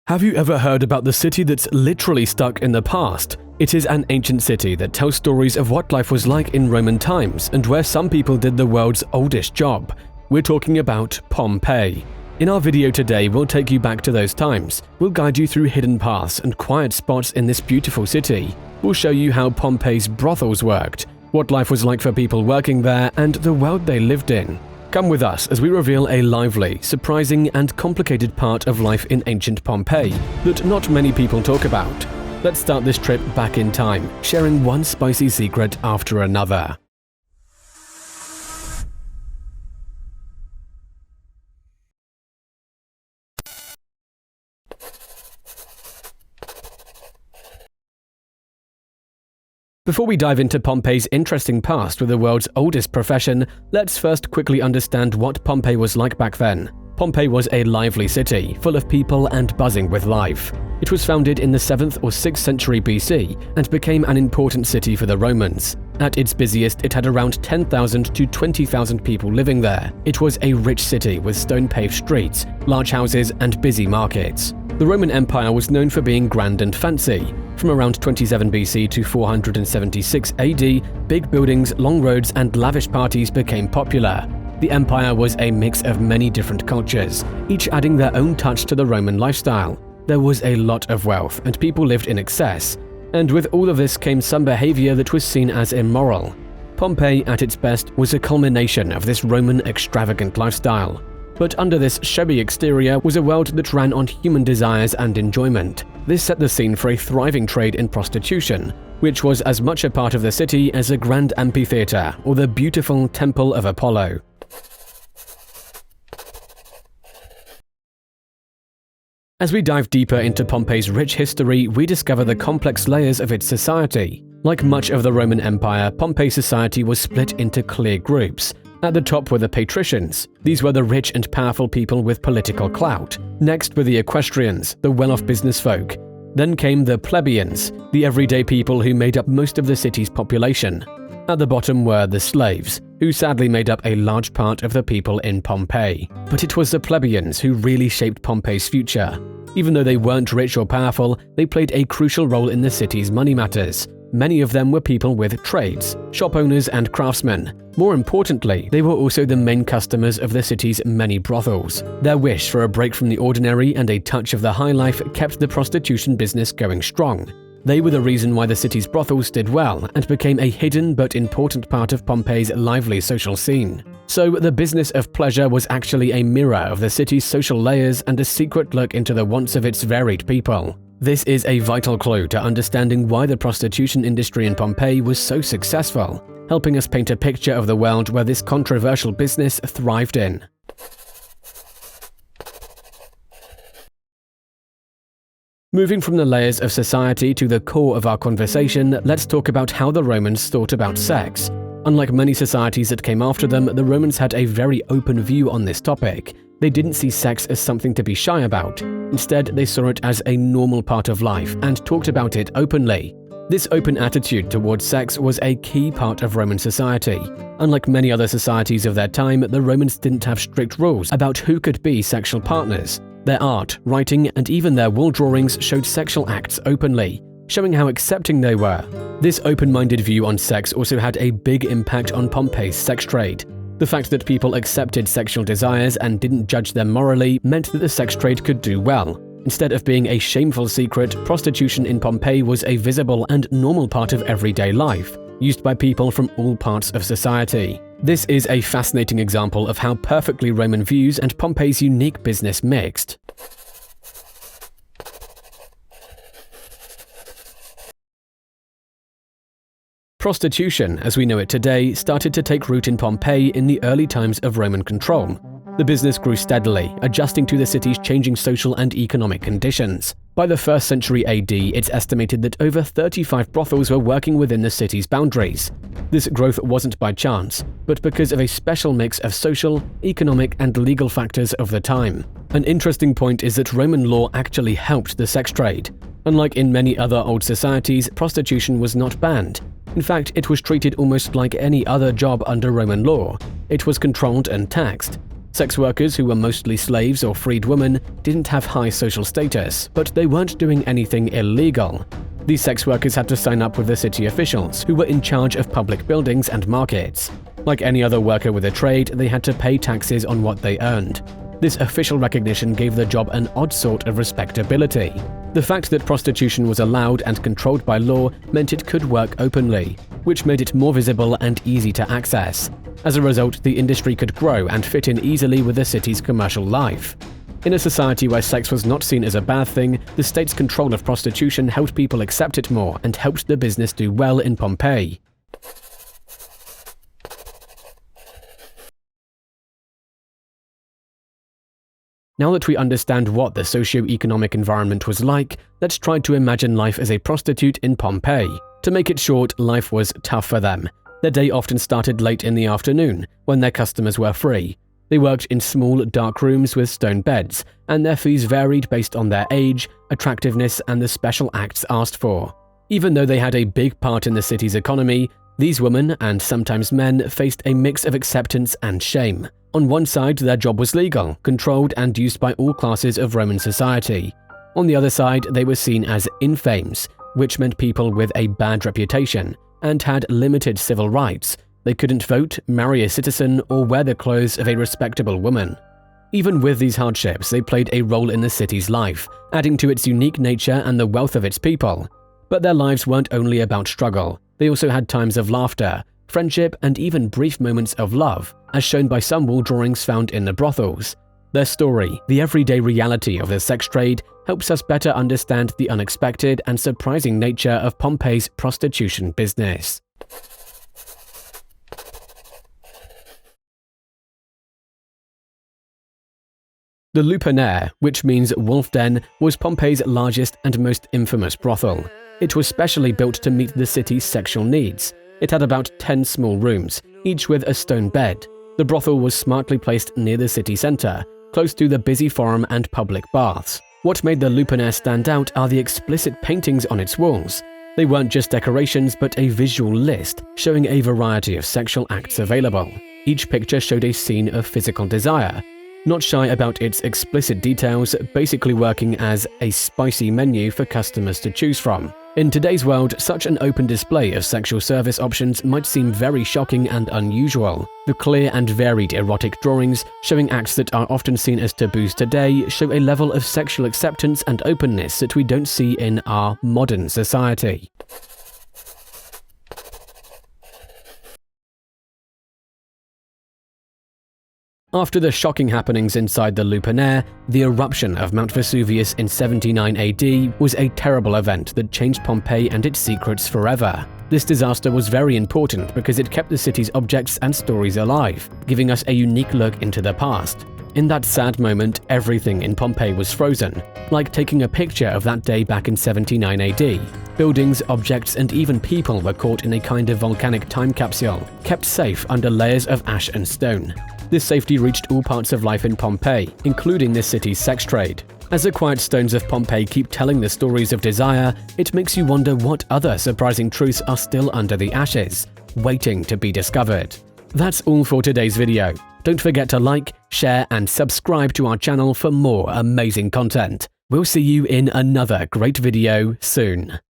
Have you ever heard about the city that's literally stuck in the past? It is an ancient city that tells stories of what life was like in Roman times and where some people did the world's oldest job. We're talking about Pompeii. In our video today, we'll take you back to those times. We'll guide you through hidden paths and quiet spots in this beautiful city. We'll show you how Pompeii's brothels worked, what life was like for people working there, and the world they lived in. Come with us as we reveal a lively, surprising, and complicated part of life in ancient Pompeii that not many people talk about. Let's start this trip back in time, sharing one spicy secret after another. Before we dive into Pompeii's interesting past with the world's oldest profession, let's first quickly understand what Pompeii was like back then. Pompeii was a lively city, full of people and buzzing with life. It was founded in the 7th or 6th century BC and became an important city for the Romans. At its busiest, it had around 10,000 to 20,000 people living there. It was a rich city with stone-paved streets, large houses, and busy markets. The Roman Empire was known for being grand and fancy. From around 27 BC to 476 AD, big buildings, long roads, and lavish parties became popular. The empire was a mix of many different cultures, each adding their own touch to the Roman lifestyle. There was a lot of wealth, and people lived in excess. And with all of this came some behavior that was seen as immoral. Pompeii, at its best, was a culmination of this Roman extravagant lifestyle. But under this shabby exterior was a world that ran on human desires and enjoyment. This set the scene for a thriving trade in prostitution, which was as much a part of the city as a grand amphitheater or the beautiful Temple of Apollo. As we dive deeper into Pompeii's rich history, we discover the complex layers of its society. Like much of the Roman Empire, Pompeii's society was split into clear groups. At the top were the patricians. These were the rich and powerful people with political clout. Next were the equestrians, the well-off business folk. Then came the plebeians, the everyday people who made up most of the city's population. At the bottom were the slaves, who sadly made up a large part of the people in Pompeii. But it was the plebeians who really shaped Pompeii's future. Even though they weren't rich or powerful, they played a crucial role in the city's money matters. Many of them were people with trades, shop owners and craftsmen. More importantly, they were also the main customers of the city's many brothels. Their wish for a break from the ordinary and a touch of the high life kept the prostitution business going strong. They were the reason why the city's brothels did well and became a hidden but important part of Pompeii's lively social scene. So the business of pleasure was actually a mirror of the city's social layers and a secret look into the wants of its varied people. This is a vital clue to understanding why the prostitution industry in Pompeii was so successful, helping us paint a picture of the world where this controversial business thrived in. Moving from the layers of society to the core of our conversation, let's talk about how the Romans thought about sex. Unlike many societies that came after them, the Romans had a very open view on this topic. They didn't see sex as something to be shy about. Instead, they saw it as a normal part of life and talked about it openly. This open attitude towards sex was a key part of Roman society. Unlike many other societies of their time, the Romans didn't have strict rules about who could be sexual partners. Their art, writing, and even their wall drawings showed sexual acts openly, showing how accepting they were. This open-minded view on sex also had a big impact on Pompeii's sex trade. The fact that people accepted sexual desires and didn't judge them morally meant that the sex trade could do well. Instead of being a shameful secret, prostitution in Pompeii was a visible and normal part of everyday life, used by people from all parts of society. This is a fascinating example of how perfectly Roman views and Pompeii's unique business mixed. Prostitution, as we know it today, started to take root in Pompeii in the early times of Roman control. The business grew steadily, adjusting to the city's changing social and economic conditions. By the 1st century AD, it's estimated that over 35 brothels were working within the city's boundaries. This growth wasn't by chance, but because of a special mix of social, economic, and legal factors of the time. An interesting point is that Roman law actually helped the sex trade. Unlike in many other old societies, prostitution was not banned. In fact, it was treated almost like any other job under Roman law. It was controlled and taxed. Sex workers, who were mostly slaves or freed women, didn't have high social status, but they weren't doing anything illegal. These sex workers had to sign up with the city officials, who were in charge of public buildings and markets. Like any other worker with a trade, they had to pay taxes on what they earned. This official recognition gave the job an odd sort of respectability. The fact that prostitution was allowed and controlled by law meant it could work openly, which made it more visible and easy to access. As a result, the industry could grow and fit in easily with the city's commercial life. In a society where sex was not seen as a bad thing, the state's control of prostitution helped people accept it more and helped the business do well in Pompeii. Now that we understand what the socio-economic environment was like, let's try to imagine life as a prostitute in Pompeii. To make it short, life was tough for them. Their day often started late in the afternoon, when their customers were free. They worked in small, dark rooms with stone beds, and their fees varied based on their age, attractiveness, and the special acts asked for. Even though they had a big part in the city's economy, these women, and sometimes men, faced a mix of acceptance and shame. On one side, their job was legal, controlled, and used by all classes of Roman society. On the other side, they were seen as infames, which meant people with a bad reputation, and had limited civil rights. They couldn't vote, marry a citizen, or wear the clothes of a respectable woman. Even with these hardships, they played a role in the city's life, adding to its unique nature and the wealth of its people. But their lives weren't only about struggle. They also had times of laughter, friendship, and even brief moments of love, as shown by some wall drawings found in the brothels. Their story, the everyday reality of the sex trade, helps us better understand the unexpected and surprising nature of Pompeii's prostitution business. The Lupanar, which means wolf den, was Pompeii's largest and most infamous brothel. It was specially built to meet the city's sexual needs. It had about 10 small rooms, each with a stone bed. The brothel was smartly placed near the city center, close to the busy forum and public baths. What made the Lupanar stand out are the explicit paintings on its walls. They weren't just decorations, but a visual list showing a variety of sexual acts available. Each picture showed a scene of physical desire, not shy about its explicit details, basically working as a spicy menu for customers to choose from. In today's world, such an open display of sexual service options might seem very shocking and unusual. The clear and varied erotic drawings, showing acts that are often seen as taboos today, show a level of sexual acceptance and openness that we don't see in our modern society. After the shocking happenings inside the Lupanar, the eruption of Mount Vesuvius in 79 AD was a terrible event that changed Pompeii and its secrets forever. This disaster was very important because it kept the city's objects and stories alive, giving us a unique look into the past. In that sad moment, everything in Pompeii was frozen, like taking a picture of that day back in 79 AD. Buildings, objects, and even people were caught in a kind of volcanic time capsule, kept safe under layers of ash and stone. This safety reached all parts of life in Pompeii, including the city's sex trade. As the quiet stones of Pompeii keep telling the stories of desire, it makes you wonder what other surprising truths are still under the ashes, waiting to be discovered. That's all for today's video. Don't forget to like, share, and subscribe to our channel for more amazing content. We'll see you in another great video soon.